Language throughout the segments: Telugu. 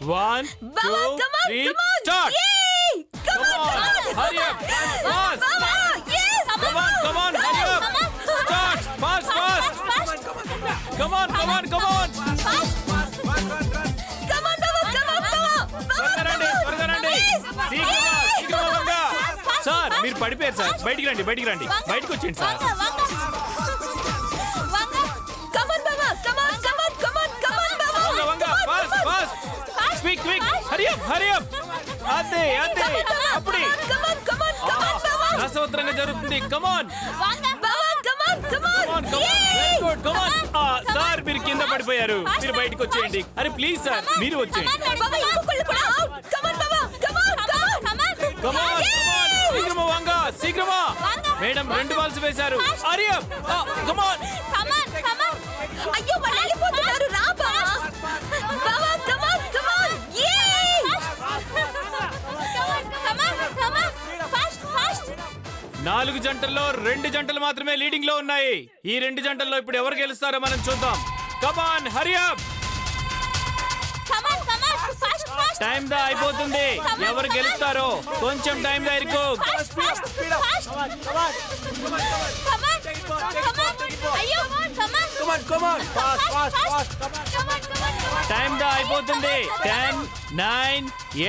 1, 2, 3, start! Come on! Hurry up! Fast! Come on! Hurry up! Start! Fast! Come on! త్వరగా రండి! శీఘ్రంగా! సార్ మీరు పడిపోయారు సార్, బయటికి రండి, బయటకు వచ్చేయండి సార్. Hurry up! అదే అప్పుడే రసవత్రంగా జరుగుతుంది. కమాన్ సార్, మీరు కింద పడిపోయారు, మీరు బయటకు వచ్చేయండి. అరే ప్లీజ్ సార్, మీరు వచ్చేయండి. శీఘ్రమా మేడం, 2 బాల్స్ వేశారు. హరీ అప్, కమాన్. అయ్యో వాళ్ళు వెళ్ళిపోతున్నారు, రా బావా. బావా కమాన్. 4 జంటల్లో 2 జంటలు మాత్రమే లీడింగ్ లో ఉన్నాయి. ఈ 2 జంటల్లో ఇప్పుడు ఎవరు గెలుస్తారో మనం చూద్దాం. కమాన్ హరీ అప్. టైం దా అయిపోతుంది, ఎవరు గెలుస్తారో కొంచెం టైం దా ఇరుకు. టైం దా అయిపోతుంది. 10, 9,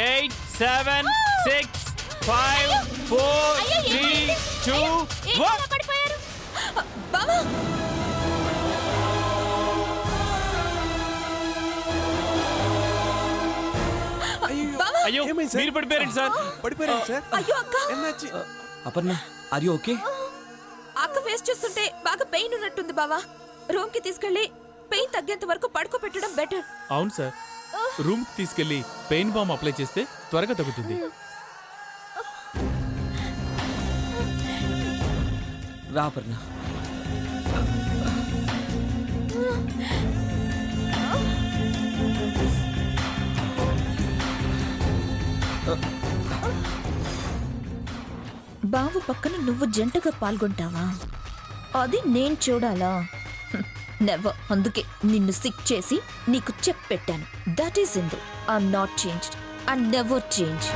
8, 7, 6, 5, 4, 3, 2, 1. అయ్యో మీరు పడిపోయారండి సార్. అయ్యో అక్క. Aparna, are you okay? అక్క ఫేస్ చూస్తుంటే బాగా పెయిన్ ఉన్నట్టుంది బావా. రూమ్ కి తీసుకెళ్లి పెయిన్ తగ్గేంత వరకు పడుకోబెట్టడం బెటర్. అవును సార్, రూమ్ కి తీసుకెళ్లి పెయిన్ బామ్ అప్లై చేస్తే త్వరగా తగ్గుతుంది. రా అపర్ణ. బావు పక్కన నువ్వు జంటగా పాల్గొంటావా? అది నేను చూడాలా? నెవర్. అందుకే నిన్ను సిక్ చేసి నీకు చెక్ పెట్టాను. That is Indu. I'm not changed and never change.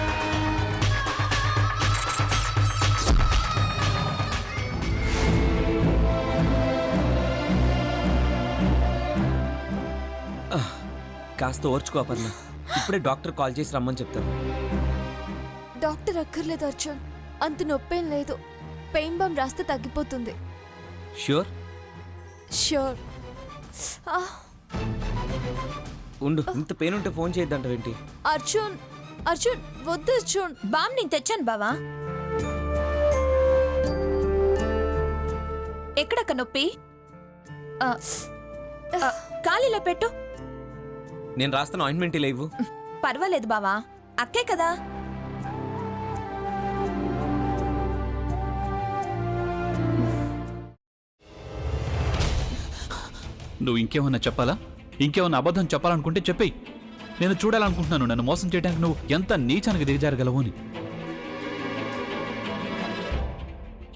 కాస్త ఓర్చుకో అపర్ణ, ఇప్పుడే డాక్టర్ కాల్ చేసి రమ్మని చెప్తాను. డాక్టర్ అక్కర్లేదు అర్జున్, అంత నొప్పేం లేదు. పెయిన్ బామ్ రాస్తే తగ్గిపోతుంది. ష్యూర్? ష్యూర్. ఉండు, ఇంత పెయిన్ ఉంటే ఫోన్ చేయొద్దంటావేంటి? అర్జున్ వద్దు అర్జున్. బామ్ నేను తెచ్చాను బావా. ఎక్కడక్క నొప్పి? కాలిలో పెట్టు. నేను రాస్తాను, ఆయింట్మెంట్ లేవు. పర్వాలేదు బావా, అక్కే కదా. నువ్వు ఇంకేమన్నా చెప్పాలా? ఇంకేమన్నా అబద్ధం చెప్పాలనుకుంటే చెప్పేయి. నేను చూడాలనుకుంటున్నాను నన్ను మోసం చేయడానికి నువ్వు ఎంత నీచానికి దిగజారగలవు అని.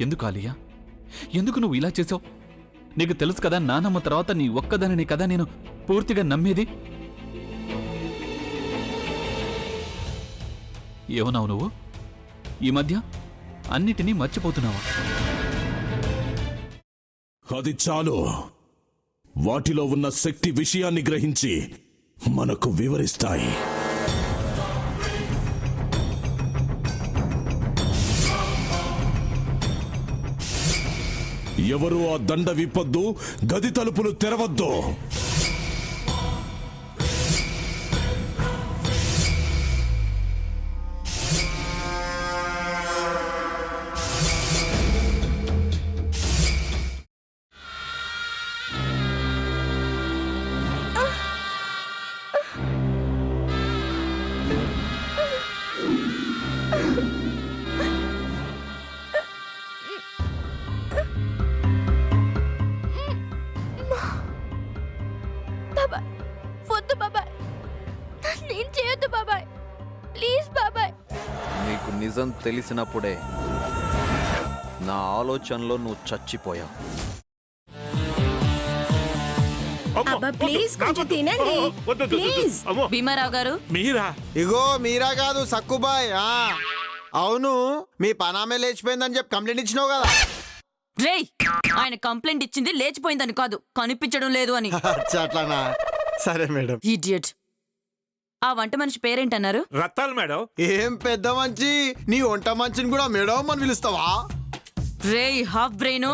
ఎందుకు ఆలియా, ఎందుకు నువ్వు ఇలా చేసావు? నీకు తెలుసు కదా, నానమ్మ తర్వాత నీ ఒక్కదానిని కదా నేను పూర్తిగా నమ్మేది. ఏమన్నావు నువ్వు? ఈ మధ్య అన్నిటినీ మర్చిపోతున్నావా? అది చాలు. వాటిలో ఉన్న శక్తి విషయాన్ని గ్రహించి మనకు వివరిస్తాయి. ఎవరు ఆ దండ విప్పొద్దు, గది తలుపులు తెరవద్దు. వద్దు బాబాయ్, నేను చేయొద్దు బాబాయ్, ప్లీజ్ బాబాయ్. నీకు నిజం తెలిసినప్పుడే నా ఆలోచనలో నువ్వు చచ్చిపోయావు. అమ్మో, అబ్బా, వద్దు. ప్లీజ్ కొంచెం వద్దు. తినండి. వద్దు, వద్దు, వద్దు. ప్లీజ్. అమ్మో, భీమారావు గారు మీరా ఇగో మీరా కాదు సక్కుబాయ్ అవును మీ పనామే లేచిపోయిందని చెప్పి కంప్లైంట్ ఇచ్చినావు కదా. రేయ్ ఆయన కంప్లైంట్ ఇచ్చింది లేచిపోయిందని కాదు కనిపించడం లేదు అని. అచ్చా, అట్లానా? సరే మేడం. ఇడియట్. ఆ వంట మనిషి పేరేంటన్నారు? రత్తాలు మేడం. ఏం పెద్ద మంచి నీ వంట మంచిని కూడా మేడం అని పిలుస్తావా? రేయ్ హాఫ్ బ్రెయిన్